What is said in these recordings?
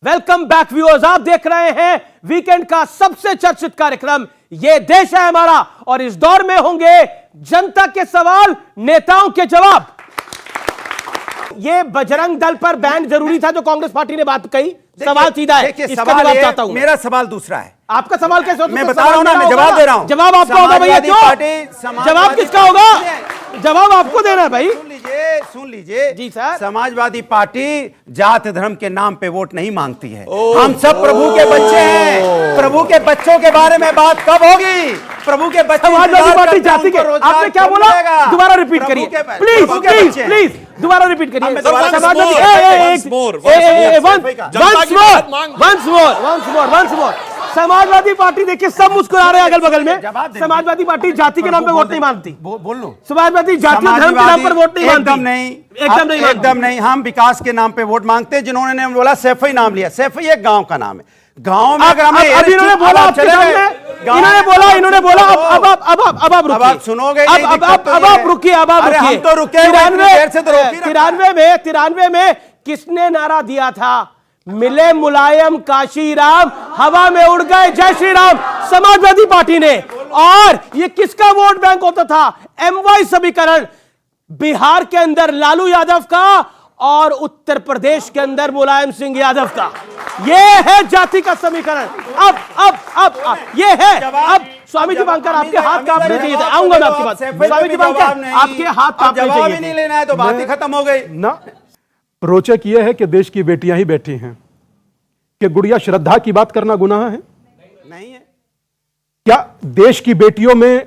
Welcome back viewers, आप देख रहे हैं वीकेंड का सबसे चर्चित कार्यक्रम ये देश है हमारा, और इस दौर में होंगे जनता के सवाल, नेताओं के जवाब। ये बजरंग दल पर बैन जरूरी था जो कांग्रेस पार्टी ने बात कही। सवाल सीधा है, इसका जवाब चाहता हूं। मेरा सवाल दूसरा है। आपका सवाल कैसे होता है? मैं बता रहा हूं ना, मैं जवाब दे रहा हूं। जवाब आपका होगा भैया, क्यों? जवाब किसका होगा? जवाब आपको देना है भाई। सुन लीजिए जी सर। समाजवादी पार्टी जात धर्म के नाम पे वोट नहीं मांगती है। हम सब प्रभु के बच्चे हैं। प्रभु के बच्चों के बारे में बात कब होगी? प्रभु के बच्चे समाजवादी पार्टी जाति के, आपने क्या बोला? दोबारा रिपीट करिए प्लीज प्लीज प्लीज, दोबारा रिपीट करिए। समाजवादी पार्टी देखिए सब मुस्कुरा रहे हैं अगल बगल में। समाजवादी पार्टी जाति के नाम पे वोट नहीं मांगती। बोल लो। समाजवादी जाति और धर्म के नाम पर वोट नहीं मांगती। एकदम नहीं। हम विकास के नाम पे वोट मांगते हैं। जिन्होंने बोला सैफई नाम लिया, सैफई एक गांव का नाम है। गांव में अगर हमें इन्होंने बोला अब आप सुनोगे, अब आप रुकिए। हम तो रुके 93 में किसने नारा दिया था? मिले मुलायम काशी राम, हवा में उड़ गए जय श्री राम। समाजवादी पार्टी ने। और ये किसका वोट बैंक होता था? MY समीकरण। बिहार के अंदर लालू यादव का और उत्तर प्रदेश के अंदर मुलायम सिंह यादव का। ये है जाति का समीकरण। अब ये है। अब स्वामी जी बांकर आपके हाथ कांपने चाहिए था। आऊंगा मैं आपके पास। स्वामी जी बांकर आपके हाथ कांपने चाहिए। नहीं लेना है तो बात ही खत्म हो गई ना। रोचक यह है कि देश की बेटियां ही बैठी हैं। कि गुड़िया श्रद्धा की बात करना गुनाह है? नहीं है। क्या देश की बेटियों में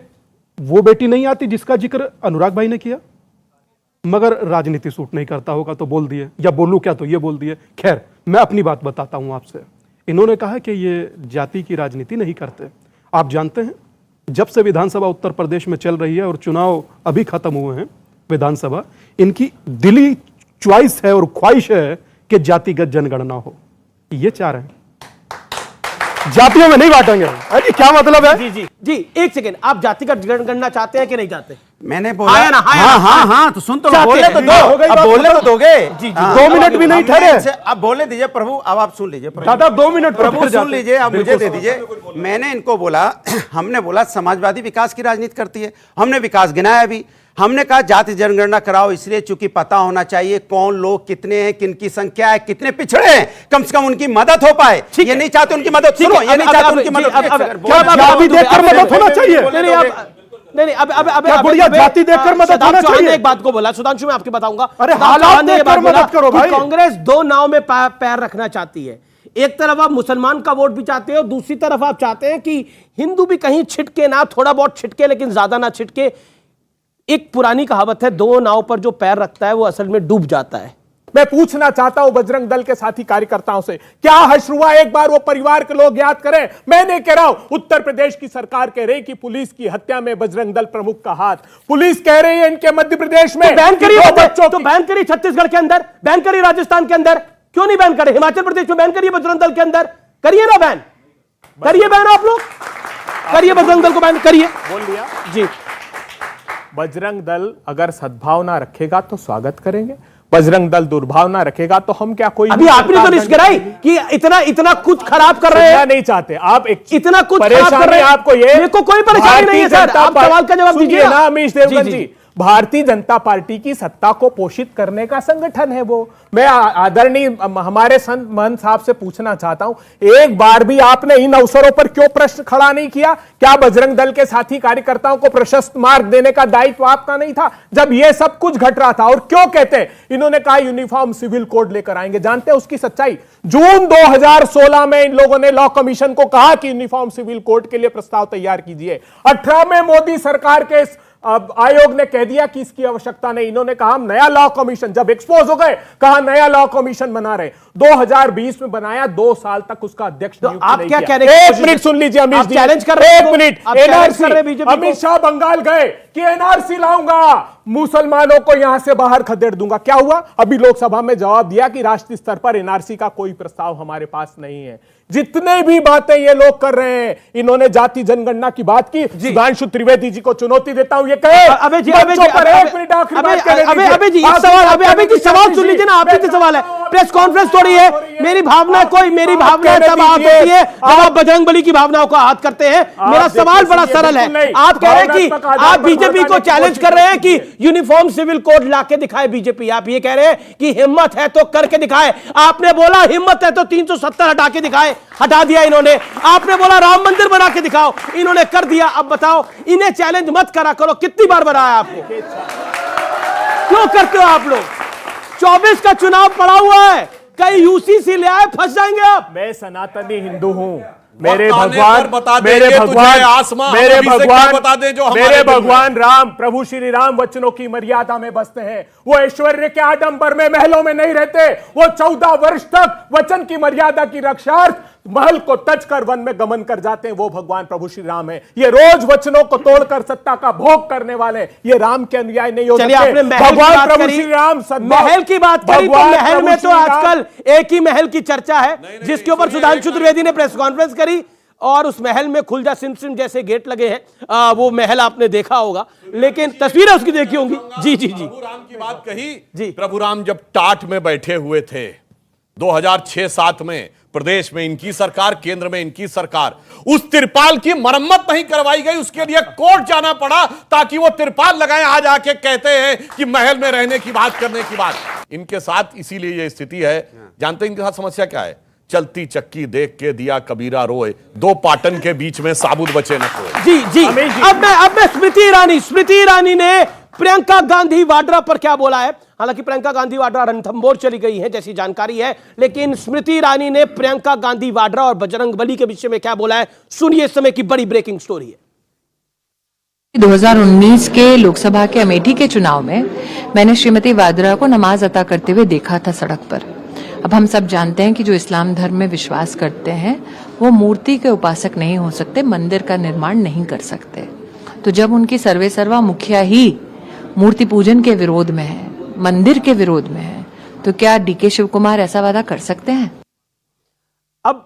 वो बेटी नहीं आती जिसका जिक्र अनुराग भाई ने किया? मगर राजनीति सूट नहीं करता होगा तो बोल दिए, या बोलूं क्या तो ये बोल दिए। खैर, मैं अपनी बात बताता हूं आपसे। इन्होंने कहा कि ये जाति की राजनीति नहीं करते। आप जानते हैं, जब से विधानसभा उत्तर प्रदेश में चल रही है और चुनाव अभी खत्म हुए हैं विधानसभा, इनकी दिली च्वाइस है और ख्वाहिश है कि जातिगत जनगणना हो। ये चाह रहे हैं, जातियों में नहीं बांटेंगे। अरे क्या मतलब है? जी एक सेकंड, आप जातिगत जनगणना चाहते हैं कि नहीं चाहते? मैंने बोला हाँ, तो सुन तो बोलने तो दो। अब बोलने तो दोगे? जी 2 मिनट भी नहीं ठहरे। अब बोलने दीजिए प्रभु। अब आप सुन लीजिए दादा, 2 मिनट प्रभु सुन लीजिए। अब मुझे दे दीजिए। मैंने इनको बोला, हमने बोला समाजवादी विकास की राजनीति करती है। हमने विकास गिनाया भी। हमने कहा जाति जनगणना कराओ इसलिए चूंकि पता होना चाहिए कौन लोग कितने हैं, किनकी संख्या है, कितने पिछड़े हैं, कम से कम उनकी मदद हो पाए। ये नहीं चाहते उनकी मदद। सुनो, ये नहीं चाहते उनकी मदद। जाति देखकर मदद होना चाहिए। नहीं, अब बढ़िया जाति देखकर मदद होना चाहिए। एक बात को बोला सुधांशु, मैं आपकी बताऊंगा। अरे हालात देखकर मदद करो भाई। कांग्रेस दो नाव में पैर रखना चाहती है। एक तरफ आप मुसलमान का वोट भी चाहते हो, दूसरी तरफ आप चाहते हैं कि हिंदू भी कहीं छिटके ना, थोड़ा बहुत छिटके लेकिन ज्यादा ना छिटके। एक पुरानी कहावत है, दो नाव पर जो पैर रखता है वो असल में डूब जाता है। मैं पूछना चाहता हूं बजरंग दल के साथी कार्यकर्ताओं से, क्या हश्र हुआ? एक बार वो परिवार के लोग याद करें। मैं नहीं कह रहा हूं, उत्तर प्रदेश की सरकार कह रही कि पुलिस की हत्या में बजरंग दल प्रमुख का हाथ। पुलिस कह रही है इनके मध्य प्रदेश में बैन करिए बच्चों, तो बैन करिए छत्तीसगढ़ के अंदर, बैन करिए राजस्थान के अंदर, क्यों नहीं बैन करे? हिमाचल प्रदेश में बैन करिए बजरंग दल के अंदर, करिए ना बैन, करिए बैन। आप लोग करिए, बजरंग दल को बैन करिए। बोल दिया जी। बजरंग दल अगर सद्भावना रखेगा तो स्वागत करेंगे, बजरंग दल दुर्भावना रखेगा तो हम क्या कोई अभी आपने तो लिस्ट कराई कि इतना कुछ खराब कर रहे हैं। नहीं चाहते आप एक इतना कुछ खराब कर रहे हैं। आपको ये मेरे को कोई परेशानी नहीं है सर, आप सवाल का जवाब दीजिए ना। अमीश देवगन जी, भारतीय जनता पार्टी की सत्ता को पोषित करने का संगठन है वो। मैं आदरणीय हमारे संत महंत साहब से पूछना चाहता हूं, एक बार भी आपने इन अवसरों पर क्यों प्रश्न खड़ा नहीं किया? क्या बजरंग दल के साथी कार्यकर्ताओं को प्रशस्त मार्ग देने का दायित्व आपका नहीं था जब यह सब कुछ घट रहा था? और क्यों कहते इन्होंने कहा यूनिफॉर्म सिविल कोड लेकर आएंगे? जानते हैं उसकी सच्चाई? जून 2016 में इन लोगों ने लॉ कमीशन को कहा कि यूनिफॉर्म सिविल कोड के लिए प्रस्ताव तैयार कीजिए। 18 में मोदी सरकार के अब आयोग ने कह दिया कि इसकी आवश्यकता नहीं। इन्होंने कहा हम नया लॉ कमीशन, जब एक्सपोज हो गए कहा नया लॉ कमीशन बना रहे। 2020 में बनाया, 2 साल तक उसका अध्यक्ष तो आप क्या कह रहे हैं? एक मिनट सुन लीजिए अमित जी, चैलेंज कर रहे हैं। एक मिनट। एनआरसी, अमित शाह बंगाल गए कि एनआरसी लाऊंगा, मुसलमानों को यहां से बाहर खदेड़ दूंगा। क्या हुआ? अभी लोकसभा में जवाब दिया कि राष्ट्रीय स्तर पर एनआरसी का कोई प्रस्ताव हमारे पास नहीं है। जितने भी बातें ये लोग कर रहे हैं, इन्होंने जाति जनगणना की बात की। सुधांशु त्रिवेदी जी को चुनौती देता हूं, ये कहे अबे जी सवाल सुन लीजिए ना आप ही से सवाल है, प्रेस कॉन्फ्रेंस थोड़ी है। मेरी भावना कोई, मेरी भावना तब आहत होती है जब आप बजरंग बली की भावनाओं को आहत करते हैं। मेरा सवाल बड़ा सरल है, आप कह रहे हैं कि आप बीजेपी को चैलेंज कर रहे हैं कि यूनिफॉर्म सिविल कोड लाके दिखाए बीजेपी, आप ये कह रहे हैं कि हिम्मत है तो करके दिखाए। आपने बोला हिम्मत है तो 370 हटा के दिखाए, हटा दिया इन्होंने। आपने बोला राम मंदिर बना के दिखाओ, इन्होंने कर दिया। अब बताओ, इन्हें चैलेंज मत करा करो, कितनी बार बनाया आपको, क्यों करते हो आप लोग? 24 का चुनाव पड़ा हुआ है, कई यूसीसी ले आए, फंस जाएंगे आप। मैं सनातनी हिंदू हूं, मेरे वक्त आने भगवान पर बता मेरे देंगे भगवान तुझे आसमां, मेरे हम अभी से क्या भगवान बता दें जो हमारे मेरे दिल में है। भगवान राम, प्रभु श्री राम वचनों की मर्यादा में बसते हैं। वो ऐश्वर्य के आडंबर में, महलों में नहीं रहते। वो 14 वर्ष तक वचन की मर्यादा की रक्षार्थ महल को तज कर वन में गमन कर जाते हैं। वो भगवान प्रभु श्री राम है। ये रोज वचनों को तोड़कर सत्ता का भोग करने वाले, ये राम के अनुयायी नहीं हो चलिए, सकते। आपने महल की भगवान बात प्रभु करी, श्री राम महल की बात करी, तो भगवान महल प्रभु में तो श्री राम- आजकल एक ही महल की चर्चा है, जिसके ऊपर सुधांशु त्रिवेदी ने प्रेस कॉन्फ्रेंस करी, और उस महल में खुलजा सिम सिम जैसे गेट लगे हैं। वो महल आपने देखा होगा, लेकिन तस्वीरें उसकी देखी होंगी। जी जी जी, प्रभु राम की बात कही जी। प्रभु राम जब टाट में बैठे हुए थे 2006-7 में, प्रदेश में इनकी सरकार, केंद्र में इनकी सरकार, उस तिरपाल की मरम्मत नहीं करवाई गई, उसके लिए कोर्ट जाना पड़ा ताकि वो तिरपाल लगाए। आज आके कहते हैं कि महल में रहने की बात, करने की बात। इनके साथ इसीलिए ये स्थिति है। जानते हैं इनके साथ समस्या क्या है? चलती चक्की देख के दिया कबीरा रोए, दो पाटन के बीच में साबुत बचे न कोई। जी जी। अब मैं स्मृति ईरानी ने प्रियंका गांधी वाड्रा पर क्या बोला है। हालांकि प्रियंका गांधी वाड्रा रणथंभौर चली गई है जैसी जानकारी है, लेकिन स्मृति ईरानी ने प्रियंका गांधी वाड्रा और बजरंग बली के विषय में क्या बोला है, सुनिए। इस समय की बड़ी ब्रेकिंग स्टोरी है। 2019 के लोकसभा के अमेठी के चुनाव में मैंने श्रीमती वाड्रा को नमाज अता करते हुए देखा था सड़क पर। अब हम सब जानते हैं कि जो इस्लाम धर्म में विश्वास करते हैं वो मूर्ति के उपासक नहीं हो सकते, मंदिर का निर्माण नहीं कर सकते। तो जब उनकी सर्वे सर्वा मुखिया ही मूर्ति पूजन के विरोध में है, मंदिर के विरोध में है, तो क्या डीके शिव कुमार ऐसा वादा कर सकते हैं? अब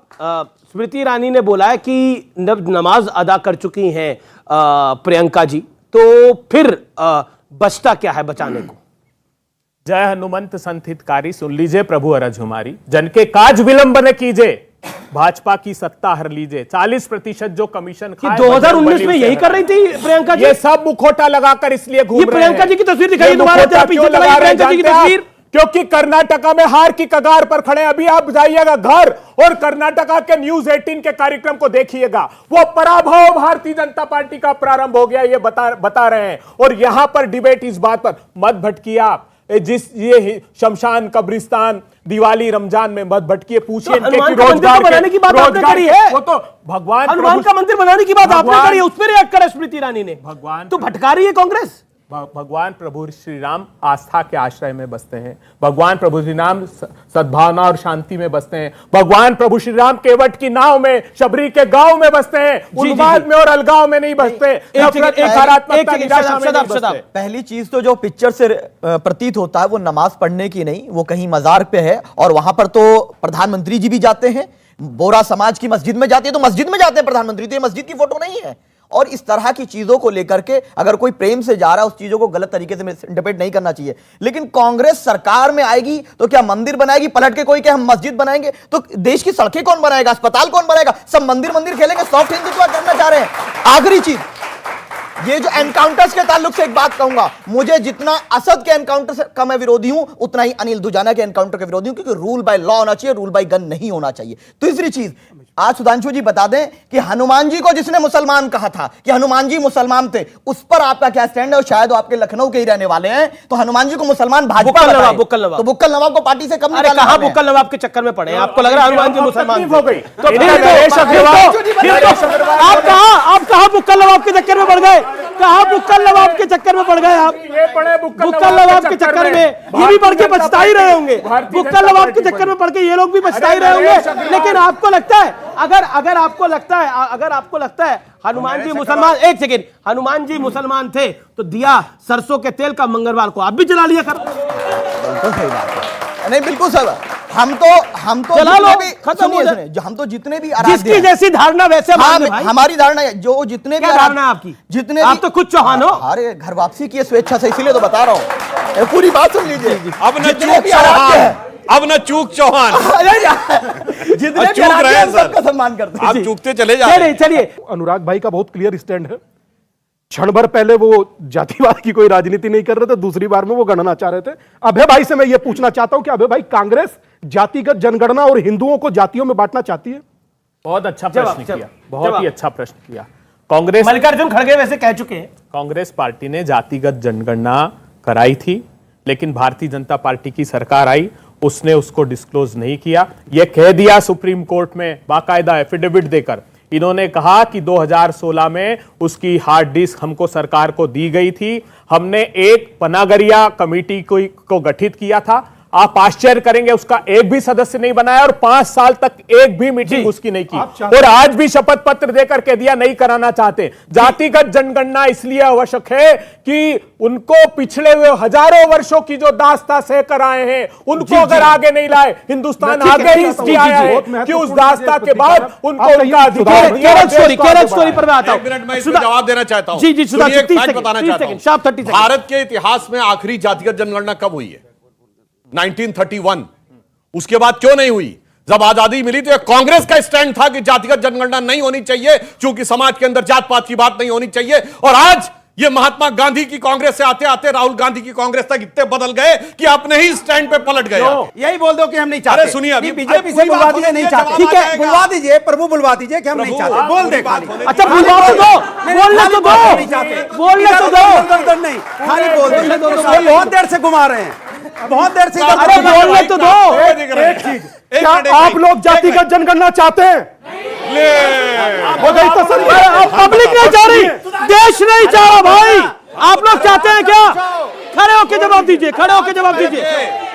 स्मृति ईरानी ने बोला है कि नमाज अदा कर चुकी हैं प्रियंका जी, तो फिर बचता क्या है बचाने को? जय हनुमंत संत हितकारी, सुन लीजिए प्रभु अरज हमारी। जन के काज विलंब न कीजिए, भाजपा की सत्ता हर लीजिए। 40% जो कमीशन खाए 2019 में यही कर रही थी प्रियंका जी। ये सब मुखोटा लगाकर इसलिए घूम ये रहे हैं। प्रियंका जी की तस्वीर दिखाई ये दोबारा, मुखौटा जरा पीछे क्यों चलाइए लगा रहे हैं प्रियंका जी की जानते हैं तस्वीर। आप? क्योंकि कर्नाटका में हार की कगार पर खड़े। अभी आप जाइएगा घर और कर्नाटका के न्यूज 18 के कार्यक्रम को देखिएगा। वो पराभव भारतीय जनता पार्टी का प्रारंभ हो गया, ये बता रहे हैं। और यहां पर डिबेट इस बात पर मत भटकिए आप, ये शमशान कब्रिस्तान दिवाली रमजान में मत भटकिए, पूछिए तो हनुमान का मंदिर तो बनाने की बात आपने करी है। वो तो भगवान हनुमान का मंदिर बनाने की बात आपने करी है, उस पर रिएक्ट करा स्मृति ईरानी ने। भगवान तो भटका रही है कांग्रेस। भगवान प्रभु श्री राम आस्था के आश्रय में बसते हैं। भगवान प्रभु श्री राम सद्भावना और शांति में बसते हैं। भगवान प्रभु श्री राम केवट की नाव में, शबरी के गांव में बसते हैं, उन्माद में और अलगाव में नहीं बसते। पहली चीज तो जो पिक्चर से प्रतीत होता है वो नमाज पढ़ने की नहीं, वो कहीं मजार पे है। और वहां पर तो प्रधानमंत्री जी भी जाते हैं, बोरा समाज की मस्जिद में जाते हैं, तो मस्जिद में जाते हैं प्रधानमंत्री, तो ये मस्जिद की फोटो नहीं है। और इस तरह की चीजों को लेकर के अगर कोई प्रेम से जा रहा है, उस चीजों को गलत तरीके से इंटरप्रेट नहीं करना चाहिए। लेकिन कांग्रेस सरकार में आएगी तो क्या मंदिर बनाएगी पलट के कोई कि हम मस्जिद बनाएंगे? तो देश की सड़कें कौन बनाएगा, अस्पताल कौन बनाएगा? सब मंदिर खेलेंगे, सॉफ्ट हिंदुत्व करना चाह रहे हैं। आखिरी चीज, ये जो एनकाउंटर्स के ताल्लुक से एक बात कहूंगा, मुझे जितना असद के एनकाउंटर का मैं विरोधी हूं, उतना ही अनिल दुजाना के एनकाउंटर के विरोधी हूं, क्योंकि रूल बाय लॉ होना चाहिए, रूल बाय गन नहीं होना चाहिए। तीसरी चीज, आज सुधांशु जी बता दें कि हनुमान जी को जिसने मुसलमान कहा था कि हनुमान जी मुसलमान थे, उस पर आपका क्या स्टैंड है? और शायद वो आपके लखनऊ के ही रहने वाले हैं, तो हनुमान जी को मुसलमान भाजपा बताए। बुक्कल नवाब। तो बुक्कल नवाब को पार्टी से कम निकाला। कहां बुक्कल नवाब के चक्कर में पड़े? आपको लग रहा है हनुमान जी मुसलमान हो गई तो फिर आप कहां बुक्कल नवाब के चक्कर में पड़ गए? कहां बुक्कल नवाब के चक्कर में पड़ गए आप? बुक्कल नवाब के चक्कर में ये भी बढ़ के बचता ही रहे होंगे। बुक्कल नवाब के चक्कर में पड़ के ये लोग भी बचता ही रहे होंगे। लेकिन आपको लगता है, अगर आपको लगता है हनुमान जी मुसलमान, एक सेकेंड, हनुमान जी मुसलमान थे तो दिया सरसों के तेल का मंगलवार को आप भी जला लिया कर। बिल्कुल सही बात है। नहीं, बिल्कुल सही बात। हम तो चला लो, जितने भी खत्म हो सुनिए, जाए। सुनिए, जो हम तो जितने भी आराध्य जिसकी हैं, जैसी धारणा वैसे मान ले हाँ, भाई। हमारी धारणा है जो जितने भी क्या धारणा है आपकी? जितने आप भी- तो खुद चौहान हो। अरे घर वापसी की है स्वेच्छा से, इसीलिए तो बता रहा हूँ। ये पूरी बात सुन लीजिए। अब न जितने चूक भी आराध्य चौहान, हैं, अब न चूक चौहान, जितने भी चूक आराध्य रहे हैं, हैं हम सर। सबका सम्मान करते हैं। आप चूकते चले जा चलिए रहे हैं। चलिए, अनुराग भाई का बहुत क्लियर स्टैंड है। क्षण भर पहले वो जातिवाद की कोई राजनीति नहीं कर रहे थे, दूसरी बार में वो गणना चाह रहे थे। अभय भाई से मैं ये पूछना चाहता हूं कि अभय भाई, कांग्रेस जातिगत जनगणना और हिंदुओं को जातियों में बांटना चाहती है? बहुत अच्छा जवाब, प्रश्न जवाब, किया, बहुत जवाब। ही अच्छा प्रश्न किया। कांग्रेस मल्लिकार्जुन खड़गे वैसे कह चुके हैं। कांग्रेस पार्टी ने जातिगत जनगणना कराई थी, लेकिन भारतीय जनता पार्टी की सरकार आई, उसने उसको डिस्क्लोज नहीं किया। यह कह दिया सुप्रीम कोर्ट में बाकायदा एफिडेविट देकर, इन्होंने कहा कि 2016 में उसकी हार्ड डिस्क हमको सरकार को दी गई थी, हमने एक पनागरिया कमेटी को गठित किया था, आप आश्चर्य करेंगे उसका एक भी सदस्य नहीं बनाया और 5 साल तक एक भी मीटिंग उसकी नहीं की, और आज भी शपथ पत्र देकर कह दिया नहीं कराना चाहते। जातिगत जनगणना इसलिए आवश्यक है कि उनको पिछले हुए हजारों वर्षों की जो दास्ता सह कर आए हैं उनको अगर आगे नहीं लाए, हिंदुस्तान आगे ही इसलिए आया है कि उस दास्ता के बाद उनको उनका अधिकार केरल स्टोरी पर मैं आता हूं। एक मिनट में इसमें जवाब देना चाहता हूं। जी जी, सुधा, सुनिए, एक 30 फैक्ट सेकंड, बताना 30 चाहता सेकंड, शार्प 30 हूं। सेकंड। भारत के इतिहास में आखिरी जातिगत जनगणना कब हुई है? 1931। उसके बाद क्यों नहीं हुई? जब आजादी मिली तो कांग्रेस का स्टैंड था कि जातिगत जनगणना नहीं होनी चाहिए, क्योंकि समाज के अंदर जात पात की बात नहीं होनी चाहिए। और आज ये महात्मा गांधी की कांग्रेस से आते आते राहुल गांधी की कांग्रेस तक इतने बदल गए कि अपने ही स्टैंड पे पलट गए। यही बोल दो कि हम नहीं चाहते। अरे सुनिए, अभी बीजेपी से पूरी बुलवा बात दीजिए, नहीं होने चाहते। दीजिए, ठीक है, जवाब आएगा। बुलवा दीजिए, प्रभु बुलवा दीजिए कि हम नहीं चाहते। बोल दे खाली। अच्छा, बुलवा तो दो, बोलने तो दो, बोलने तो दो। दो नहीं, खाली बोल दो। बहुत देर से घुमा रहे हैं, बहुत देर से इधर अरे घुमा रहे हैं। बोलने तो दो। एक चीज, क्या आप लोग जातिगत जनगणना चाहते हैं? हो गई तो सर, पब्लिक नहीं चाह रही, देश नहीं चाह रहा भाई। आप लोग चाहते हैं क्या? खड़े होके जवाब दीजिए, खड़े होके जवाब दीजिए।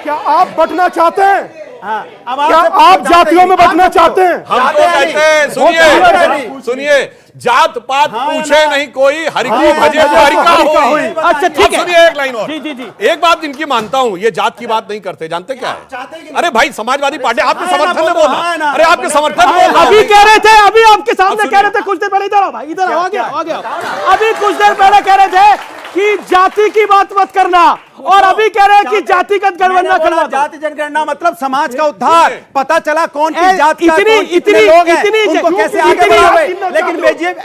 क्या आप बंटना चाहते हैं? अब क्या आपसे आप पूछना जातियों में चाहते हैं। बंटना चाहते हैं? हम तो कहते हैं, सुनिए सुनिए, जात पात पूछे नहीं कोई, हरि को भजे तो हरि का होई। अच्छा, ठीक अब है। सुनिए एक लाइन और। जी, जी, जी। एक बात इनकी मानता हूं, ये जात की बात नहीं करते, जानते क्या है? अरे भाई, समाजवादी पार्टी आपके समर्थन में बोलना, अरे आपके समर्थन में बोलना। अभी कह रहे थे, अभी आपके सामने अब कह रहे थे कुछ देर पहले, इधर आओ भाई, इधर आओ, आगे आओ, आगे आओ। अभी कुछ देर पहले कह रहे थे कि जाति की बात मत करना, और अभी कह रहे हैं कि जातिगत जनगणना करवा दो। जाति जनगणना मतलब समाज का उद्धार, पता चला कौन ए, किस जात का, इतनी- कौन कितने इतनी- लोग हैं, इतनी- उनको कैसे आगे इतनी- बढ़ावे। इतनी-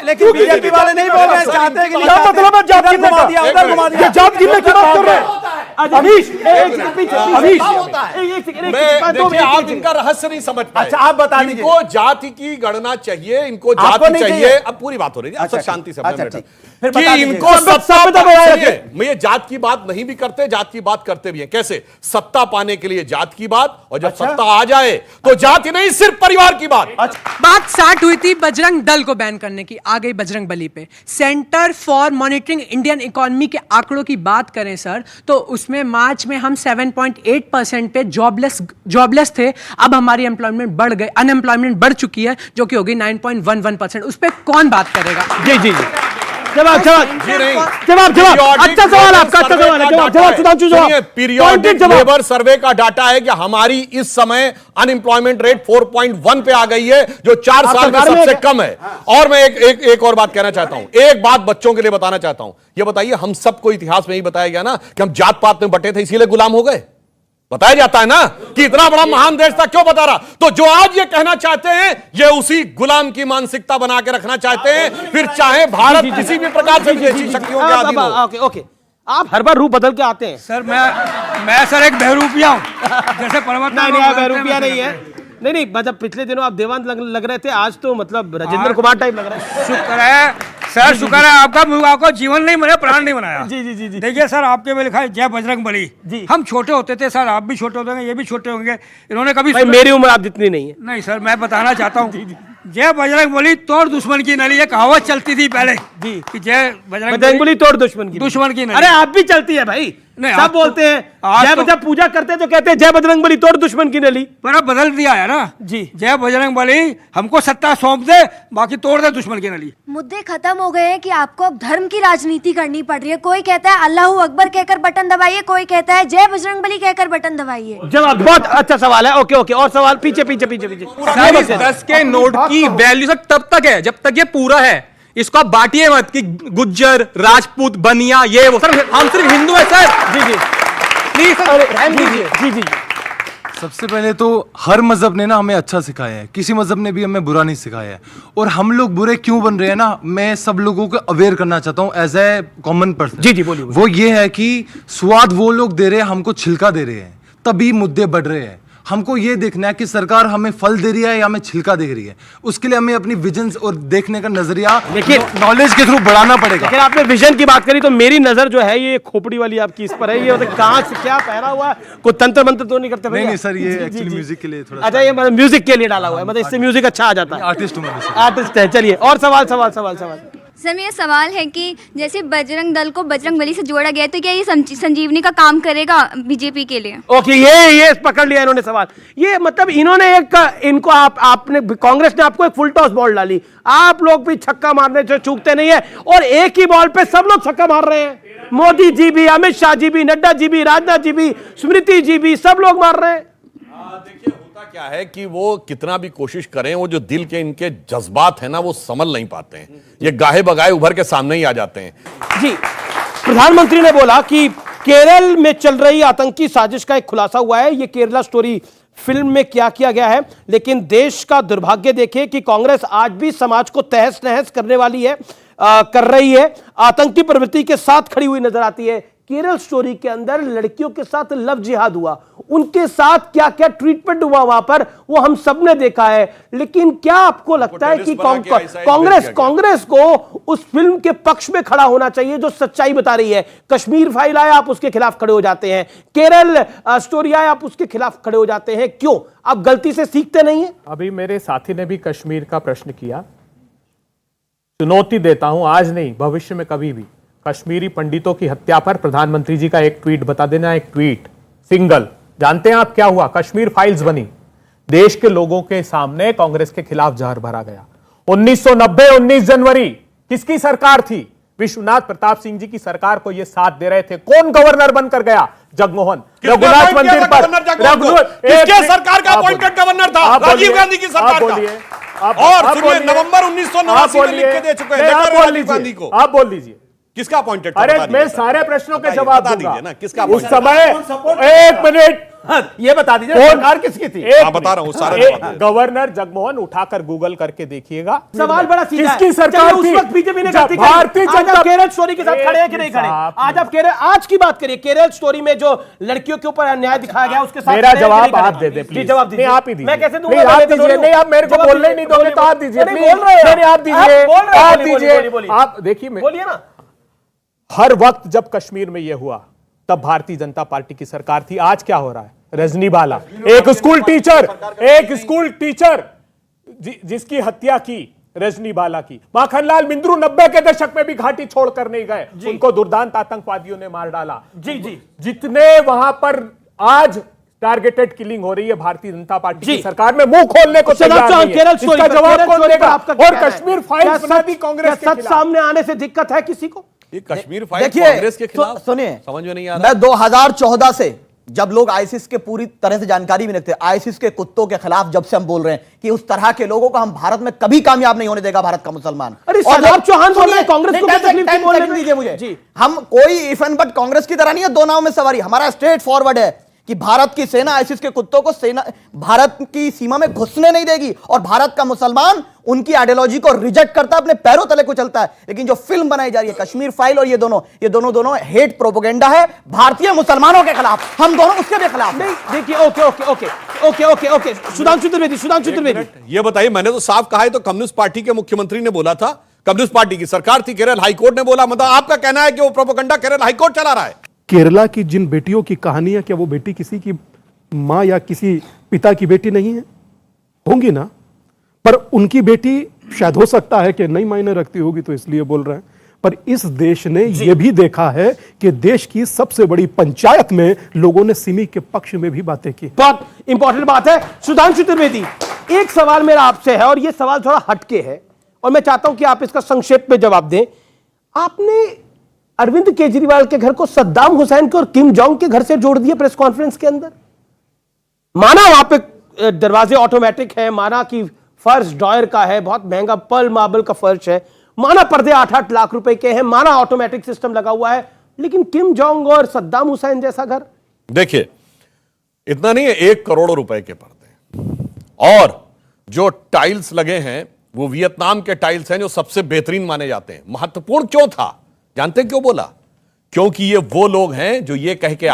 लेकिन बीजेपी वाले नहीं बोल रहे हैं, चाहते हैं कि नहीं क्या चाहते। मतलब है जात इधर गिनने घुमा का? दिया, उधर घुमा दिया। ये जात गिनने की बात कर रहे हैं? अनीश, एक सेकंड, पीछे, अनीश, मैं देखिए, आप इनका रहस्य नहीं समझ पाए। अच्छा, आप बता दीजिए। इनको जाति की गणना चाहिए, इनको आपको जाति नहीं चाहिए। चाहिए? अब पूरी बात हो रही है, अच्छा, सब शांति से अच्छा, अपने ठीक। बैठो। फिर कि बता दीजिए। इनको सत्ता सत्ता बनाया चाहिए। ये जात की बात नहीं भी करते, जात की बात करते भी हैं। कैसे? सत्ता पाने के लिए जात की बात, और जब सत्ता आ जाए तो जाति नहीं, सिर्फ परिवार की बात। बात स्टार्ट हुई थी बजरंग दल को बैन करने की, आ गई बजरंग बली पे। Centre for monitoring Indian economy के आंकड़ों की बात करें सर, तो उसमें मार्च में हम 7.8% पे जॉबलेस थे। अब हमारी एम्प्लॉयमेंट बढ़ गई, अनएम्प्लॉयमेंट बढ़ चुकी है, जो कि हो गई 9.11%। उस पर कौन बात करेगा? जी जी जी, जवाब जवाब जी नहीं। जवाब जवाब। अच्छा सवाल आपका, अच्छा सवाल है, जवाब जवाब सुधांशु जवाब। पीरियोडिक लेबर सर्वे का डाटा है कि हमारी इस समय अनएम्प्लॉयमेंट रेट 4.1 पे आ गई है, जो 4 साल में सबसे कम है। और मैं एक और बात कहना चाहता हूं, एक बात बच्चों के लिए बताना चाहता हूं। ये बताइए, हम सबको इतिहास में ही बताया गया ना कि हम जात पात में बटे थे, इसीलिए गुलाम हो गए। बताया जाता है ना कि इतना बड़ा महान देश था, क्यों बता रहा? तो जो आज ये कहना चाहते हैं, ये उसी गुलाम की मानसिकता बना के रखना चाहते हैं, फिर चाहे भारत किसी भी प्रकार से विदेशी शक्तियों के अधीन हो। ओके ओके, आप हर बार रूप बदल के आते हैं। सर मैं सर एक बहरूपिया हूँ, जैसे परमात्मा नहीं नहीं, बहरूपिया नहीं है। नहीं मतलब पिछले दिनों आप देवांत लग रहे थे, आज तो मतलब राजेंद्र कुमार टाइप लग रहा है। शुक्र है सर, शुक्र है आपका जीवन नहीं बनाया, प्राण नहीं बनाया। जी जी जी जी। देखिए सर, आपके में लिखा है जय बजरंग बली। जी। हम छोटे होते थे सर, आप भी छोटे होते होंगे, ये भी छोटे होंगे। इन्होंने कभी भाई मेरी उम्र आप जितनी नहीं है। नहीं सर, मैं बताना चाहता हूँ, जय बजरंग बली तोड़ दुश्मन की नली, ये कहावत चलती थी पहले जी। कि जय बजरंग बली तोड़ दुश्मन की दुश्मन की नली। अरे आप भी चलती है भाई, नहीं, सब आज तो- बोलते हैं आज जय तो- जब पूजा करते हैं तो कहते हैं जय बजरंग बली तोड़ दुश्मन की नली। पर अब बदल दिया है ना जी। जय बजरंग बली, हमको सत्ता सौंप दे, बाकी तोड़ दे दुश्मन की नली। मुद्दे खत्म हो गए हैं कि आपको अब धर्म की राजनीति करनी पड़ रही है। कोई कहता है अल्लाहू अकबर कहकर बटन दबाइए, कोई कहता है जय बजरंग बली कहकर बटन दबाइए। जवाब बहुत अच्छा सवाल है। ओके ओके, और सवाल पीछे पीछे पीछे पीछे। सर, इस 10 के नोट की वैल्यू सर तब तक है जब तक ये पूरा है। इसको आप बांटिए मत कि गुज्जर, राजपूत, बनिया, ये वो। सर हम सिर्फ हिंदू है सर। जी जी प्लीज सर। जी जी। सबसे पहले तो हर मजहब ने ना हमें अच्छा सिखाया है, किसी मजहब ने भी हमें बुरा नहीं सिखाया है। और हम लोग बुरे क्यों बन रहे हैं ना, मैं सब लोगों को अवेयर करना चाहता हूं एज ए कॉमन पर्सन। जी जी बोलिए। वो ये है कि स्वाद वो लोग दे रहे हैं, हमको छिलका दे रहे हैं, तभी मुद्दे बढ़ रहे हैं। हमको ये देखना है कि सरकार हमें फल दे रही है या हमें छिलका दे रही है। उसके लिए हमें अपनी विजन और देखने का नजरिया नॉलेज के थ्रू बढ़ाना पड़ेगा। लेकिन आपने विजन की बात करी तो मेरी नजर जो है ये खोपड़ी वाली आपकी इस पर है। ये कहाँ से क्या पहना हुआ है, कोई तंत्र मंत्र तो नहीं करते भैया? नहीं सर, ये एक्चुअली म्यूजिक के लिए थोड़ा। अच्छा, ये मतलब म्यूजिक के लिए डाला हुआ है, मतलब इससे म्यूजिक अच्छा आ जाता है। आर्टिस्ट हूं मैं वैसे। आर्टिस्ट है। चलिए और सवाल सवाल सवाल सवाल। सर मेरा सवाल है कि जैसे बजरंग दल को बजरंग बली से जोड़ा गया है, तो क्या ये संजीवनी का काम करेगा बीजेपी के लिए? ओके, ये पकड़ लिया इन्होंने सवाल। ये मतलब इन्होंने इनको आपने कांग्रेस ने आपको एक फुल टॉस बॉल डाली, आप लोग भी छक्का मारने से चूकते नहीं है, और एक ही बॉल पे सब लोग छक्का मार रहे हैं। मोदी जी भी, अमित शाह जी भी, नड्डा जी भी, राजनाथ जी भी, स्मृति जी भी, सब लोग मार रहे हैं। देखिए होता क्या है कि वो कितना भी कोशिश करें, वो जो दिल के इनके जज्बात है ना वो संभल नहीं पाते हैं। ये गाहे बगाए उभर के सामने ही आ जाते हैं। जी, प्रधानमंत्री ने बोला कि केरल में चल रही आतंकी साजिश का एक खुलासा हुआ है। ये केरला स्टोरी फिल्म में क्या किया गया है, लेकिन देश का दुर्भाग्य देखिए कि कांग्रेस आज भी समाज को तहस नहस करने वाली है, कर रही है, आतंकी प्रवृत्ति के साथ खड़ी हुई नजर आती है। केरल स्टोरी के अंदर लड़कियों के साथ लव जिहाद हुआ, उनके साथ क्या क्या ट्रीटमेंट हुआ वहां पर, वो हम सब ने देखा है। लेकिन क्या आपको लगता है कि कांग्रेस को उस फिल्म के पक्ष में खड़ा होना चाहिए जो सच्चाई बता रही है? कश्मीर फाइल आया, आप उसके खिलाफ खड़े हो जाते हैं। केरल स्टोरी आया, आप उसके खिलाफ खड़े हो जाते हैं। क्यों? आप गलती से सीखते नहीं है? अभी मेरे साथी ने भी कश्मीर का प्रश्न किया। चुनौती देता हूं, आज नहीं भविष्य में कभी भी कश्मीरी पंडितों की हत्या पर प्रधानमंत्री जी का एक ट्वीट बता देना, एक ट्वीट सिंगल। जानते हैं आप क्या हुआ? कश्मीर फाइल्स बनी, देश के लोगों के सामने कांग्रेस के खिलाफ जहर भरा गया। 1990 19 जनवरी किसकी सरकार थी? विश्वनाथ प्रताप सिंह जी की सरकार को ये साथ दे रहे थे। कौन गवर्नर बनकर गया? जगमोहन। रघुनाथ मंदिर पर किसके सरकार का अपॉइंटेड गवर्नर था? राजीव गांधी की सरकार का। और सुनिए, नवंबर 1989 में लिख के दे चुके हैं राजीव गांधी को। आप बोल दीजिए किसका अपॉइंटेड? अरे मैं सारे प्रश्नों के जवाब दूंगा ना। किसका उस समय? एक मिनट, ये बता दीजिए सरकार किसकी थी? बता रहा हूं सारे। गवर्नर जगमोहन, उठाकर गूगल करके देखिएगा। सवाल बड़ा सीधा है। किसकी सरकार उस थी? वक्त बीजेपी ने गलती करी। भारतीय आज आप जनता केरल स्टोरी के साथ खड़े हैं कि नहीं खड़े? आज आप केरल, आज की बात करिए, केरल स्टोरी में जो लड़कियों के ऊपर अन्याय दिखाया गया उसके साथ मेरा जवाब आप दे दे प्लीज। जवाब दीजिए। आप ही दीजिए। मैं कैसे दूंगा? नहीं आप दीजिए। नहीं आप मेरे को बोलने ही नहीं दोगे तो आप दीजिए। बोल रहे हैं नहीं आप दीजिए, आप दीजिए। आप देखिए, बोलिए ना। हर वक्त जब कश्मीर में यह हुआ तब भारतीय जनता पार्टी की सरकार थी। आज क्या हो रहा है? रजनी बाला, एक स्कूल टीचर जिसकी हत्या की रजनी बाला की। माखनलाल मिंद्रू 90 के दशक में भी घाटी छोड़कर नहीं गए, उनको दुर्दांत आतंकवादियों ने मार डाला। जी जी, जितने वहां पर आज टारगेटेड किलिंग हो रही है, भारतीय जनता पार्टी की सरकार में मुंह खोलने को तैयार नहीं है। इसका जवाब कौन देगा? और कश्मीर फाइल बना दी कांग्रेस के खिलाफ। सामने आने से दिक्कत है किसी को? ये कश्मीर फाइल कांग्रेस के खिलाफ सुनिए, समझ में नहीं आ रहा। मैं 2014 से जब लोग आईसिस के पूरी तरह से जानकारी भी नहीं थे, आईसिस के कुत्तों के खिलाफ जब से हम बोल रहे हैं कि उस तरह के लोगों को हम भारत में कभी कामयाब नहीं होने देगा भारत का मुसलमान। अरे सदाब चौहान बोल रहे हैं कांग्रेस को क्या तकलीफ थी बोलने में? दीजिए मुझे जी। हम कोई इफ एंड बट कांग्रेस की तरह नहीं है दो नाव में सवारी। हमारा स्ट्रेट फॉरवर्ड है कि भारत की सेना आईसिस के कुत्तों को भारत की सीमा में घुसने नहीं देगी, और भारत का मुसलमान उनकी आइडियोलॉजी को रिजेक्ट करता है, अपने पैरों तले को चलता है। लेकिन जो फिल्म बनाई जा रही है कश्मीर फाइल, और ये दोनों हेट प्रोपेगेंडा है भारतीय मुसलमानों के खिलाफ। हम दोनों उसके भी खिलाफ नहीं। देखिए, ओके, सुधांशु त्रिवेदी, ये बताइए, मैंने तो साफ कहा है, तो कम्युनिस्ट पार्टी के मुख्यमंत्री ने बोला था, कम्युनिस्ट पार्टी की सरकार थी, केरल हाईकोर्ट ने बोला। मतलब आपका कहना है कि वो प्रोपेगेंडा केरल हाईकोर्ट चला रहा है? केरला की जिन बेटियों की कहानी है, क्या वो बेटी किसी की मां या किसी पिता की बेटी नहीं है? होंगी ना, पर उनकी बेटी शायद हो सकता है कि नहीं मायने रखती होगी तो इसलिए बोल रहे हैं। पर इस देश ने यह भी देखा है कि देश की सबसे बड़ी पंचायत में लोगों ने सिमी के पक्ष में भी बातें की। बहुत इंपॉर्टेंट बात है। सुधांशु त्रिवेदी, एक सवाल मेरा आपसे है और यह सवाल थोड़ा हटके है और मैं चाहता हूं कि आप इसका संक्षेप में जवाब दें। आपने अरविंद केजरीवाल के घर को सद्दाम हुसैन के और किम जोंग के घर से जोड़ दिया प्रेस कॉन्फ्रेंस के अंदर। माना वहां पे दरवाजे ऑटोमेटिक है, माना कि फर्श ड्रॉयर का है, बहुत महंगा पर्ल मार्बल का फर्श है, माना पर्दे 8-8 लाख रुपए के हैं, माना ऑटोमेटिक सिस्टम लगा हुआ है, लेकिन किम जोंग और सद्दाम हुसैन जैसा घर। देखिए, इतना नहीं है, 1 करोड़ रुपए के पर्दे और जो टाइल्स लगे हैं वो वियतनाम के टाइल्स हैं जो सबसे बेहतरीन माने जाते हैं। महत्वपूर्ण क्यों था जानते हैं क्यों बोला? क्योंकि ये वो लोग हैं जो ये कह के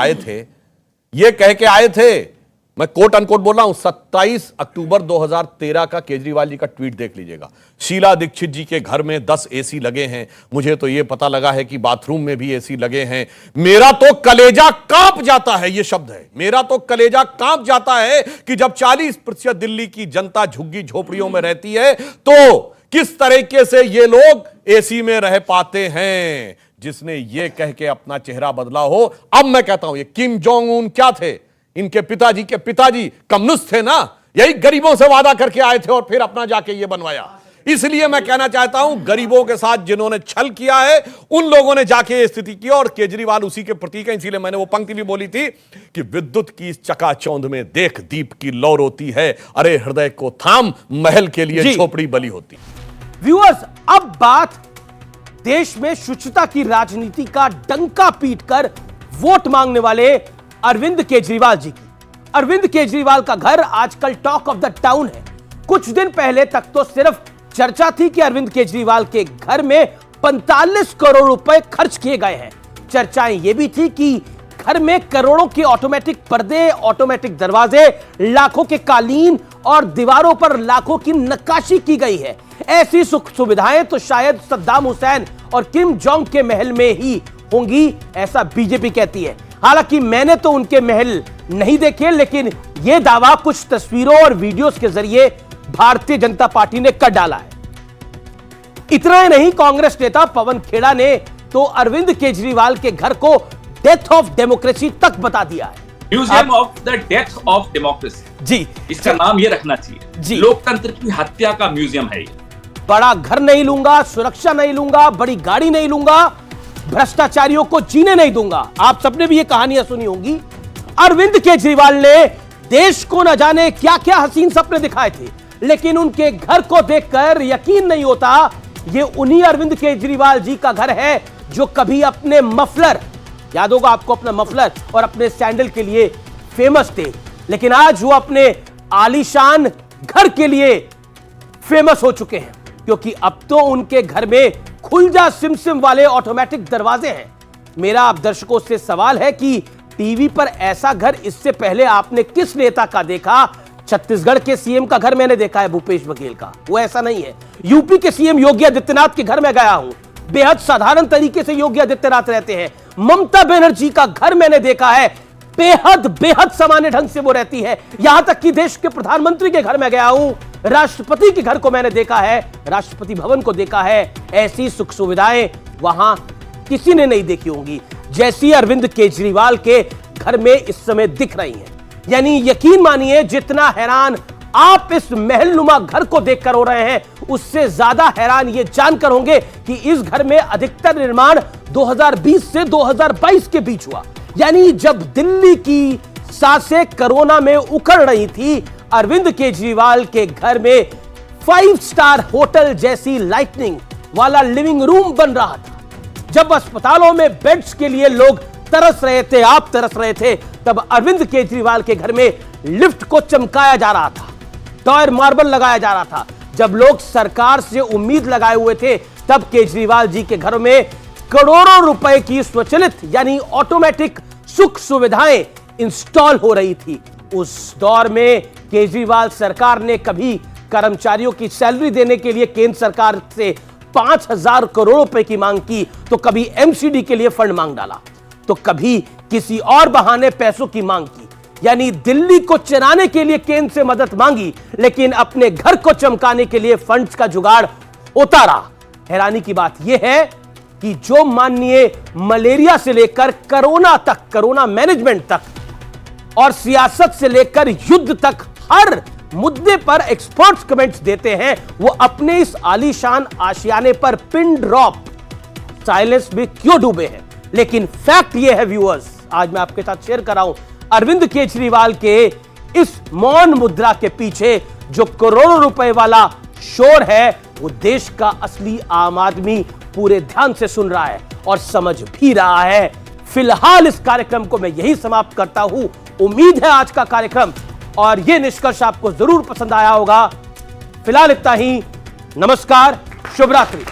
आए थे, मैं कोट अनकोट बोल रहा हूं, 27 अक्टूबर 2013 का केजरीवाल जी का ट्वीट देख लीजिएगा। शीला दीक्षित जी के घर में 10 एसी लगे हैं, मुझे तो यह पता लगा है कि बाथरूम में भी एसी लगे हैं। मेरा तो कलेजा कांप जाता है, यह शब्द है, मेरा तो कलेजा कांप जाता है कि जब 40% दिल्ली की जनता झुग्गी झोपड़ियों में रहती है तो किस तरीके से ये लोग एसी में रह पाते हैं। जिसने ये कह के अपना चेहरा बदला हो, अब मैं कहता हूं ये किम जोंग उन क्या थे? इनके पिताजी के पिताजी कम्युनिस्ट थे ना, यही गरीबों से वादा करके आए थे और फिर अपना जाके ये बनवाया। इसलिए मैं कहना चाहता हूं गरीबों के साथ जिन्होंने छल किया है उन लोगों ने जाके स्थिति की और केजरीवाल उसी के प्रतीक है। इसीलिए मैंने वो पंक्ति भी बोली थी कि विद्युत की चकाचौंध में देख दीप की लौ रोती है, अरे हृदय को थाम महल के लिए झोपड़ी बली होती। व्यूअर्स, अब बात देश में शुचिता की राजनीति का डंका पीटकर वोट मांगने वाले अरविंद केजरीवाल जी की। अरविंद केजरीवाल का घर आजकल टॉक ऑफ द टाउन है। कुछ दिन पहले तक तो सिर्फ चर्चा थी कि अरविंद केजरीवाल के घर में 45 करोड़ रुपए खर्च किए गए हैं। चर्चाएं यह भी थी कि घर में करोड़ों के ऑटोमेटिक पर्दे, ऑटोमेटिक दरवाजे, लाखों के कालीन और दीवारों पर लाखों की नक्काशी की गई है। ऐसी सुख सुविधाएं तो शायद सद्दाम हुसैन और किम जोंग के महल में ही होंगी, ऐसा बीजेपी कहती है। हालांकि मैंने तो उनके महल नहीं देखे, लेकिन यह दावा कुछ तस्वीरों और वीडियोस के जरिए भारतीय जनता पार्टी ने कर डाला है। इतना ही नहीं, कांग्रेस नेता पवन खेड़ा ने तो अरविंद केजरीवाल के घर को डेथ ऑफ डेमोक्रेसी तक बता दिया है। Museum of the death of democracy जी, इसका नाम ये रखना चाहिए जी। लोकतंत्र की हत्या का म्यूजियम है ये। बड़ा घर नहीं लूंगा, सुरक्षा नहीं लूंगा, बड़ी गाड़ी नहीं लूंगा, भ्रष्टाचारियों को जीने नहीं दूंगा। आप सबने भी ये कहानियां सुनी होंगी। अरविंद केजरीवाल ने देश को न जाने क्या क्या हसीन सपने दिखाए थे, लेकिन उनके घर को देखकर यकीन नहीं होता ये उन्हीं अरविंद केजरीवाल जी का घर है जो कभी अपने मफलर, याद होगा आपको, अपना मफलर और अपने सैंडल के लिए फेमस थे, लेकिन आज वो अपने आलीशान घर के लिए फेमस हो चुके हैं, क्योंकि अब तो उनके घर में खुलजा सिम वाले ऑटोमेटिक दरवाजे हैं। मेरा आप दर्शकों से सवाल है कि टीवी पर ऐसा घर इससे पहले आपने किस नेता का देखा? छत्तीसगढ़ के सीएम का घर मैंने देखा है, भूपेश बघेल का, वो ऐसा नहीं है। यूपी के सीएम योगी आदित्यनाथ के घर में गया हूं, बेहद साधारण तरीके से योगी आदित्यनाथ रहते हैं। ममता बनर्जी का घर मैंने देखा है, बेहद सामान्य ढंग से वो रहती है। यहां तक कि देश के प्रधानमंत्री के घर में गया हूं, राष्ट्रपति के घर को मैंने देखा है, राष्ट्रपति भवन को देखा है। ऐसी सुख सुविधाएं वहां किसी ने नहीं देखी होंगी जैसी अरविंद केजरीवाल के घर में इस समय दिख रही हैं। यानी यकीन मानिए, जितना हैरान आप इस महलनुमा घर को देखकर हो रहे हैं, उससे ज्यादा हैरान ये जानकर होंगे कि इस घर में अधिकतर निर्माण 2020 से 2022 के बीच हुआ। यानी जब दिल्ली की सांसें कोरोना में उखड़ रही थी, अरविंद केजरीवाल के घर में 5 स्टार होटल जैसी लाइटनिंग वाला लिविंग रूम बन रहा था। जब अस्पतालों में बेड्स के लिए लोग तरस रहे थे, आप तरस रहे थे, तब अरविंद केजरीवाल के घर में लिफ्ट को चमकाया जा रहा था, टॉयर मार्बल लगाया जा रहा था। जब लोग सरकार से उम्मीद लगाए हुए थे, तब केजरीवाल जी के घरों में करोड़ों रुपए की स्वचालित यानी ऑटोमेटिक सुख सुविधाएं इंस्टॉल हो रही थी। उस दौर में केजरीवाल सरकार ने कभी कर्मचारियों की सैलरी देने के लिए केंद्र सरकार से 5,000 करोड़ रुपए की मांग की, तो कभी एमसीडी के लिए फंड मांग डाला, तो कभी किसी और बहाने पैसों की मांग की। यानी दिल्ली को चलाने के लिए केंद्र से मदद मांगी, लेकिन अपने घर को चमकाने के लिए फंड्स का जुगाड़ होता रहा। हैरानी की बात यह है कि जो माननीय मलेरिया से लेकर कोरोना तक, कोरोना मैनेजमेंट तक और सियासत से लेकर युद्ध तक हर मुद्दे पर एक्सपर्ट्स कमेंट्स देते हैं, वो अपने इस आलीशान आशियाने पर पिन ड्रॉप साइलेंस में क्यों डूबे हैं। लेकिन फैक्ट ये है व्यूअर्स, आज मैं आपके साथ शेयर कर रहा हूं, अरविंद केजरीवाल के इस मौन मुद्रा के पीछे जो करोड़ों रुपए वाला शोर है, वो देश का असली आम आदमी पूरे ध्यान से सुन रहा है और समझ भी रहा है। फिलहाल इस कार्यक्रम को मैं यही समाप्त करता हूं। उम्मीद है आज का कार्यक्रम और यह निष्कर्ष आपको जरूर पसंद आया होगा। फिलहाल इतना ही। नमस्कार, शुभ रात्रि।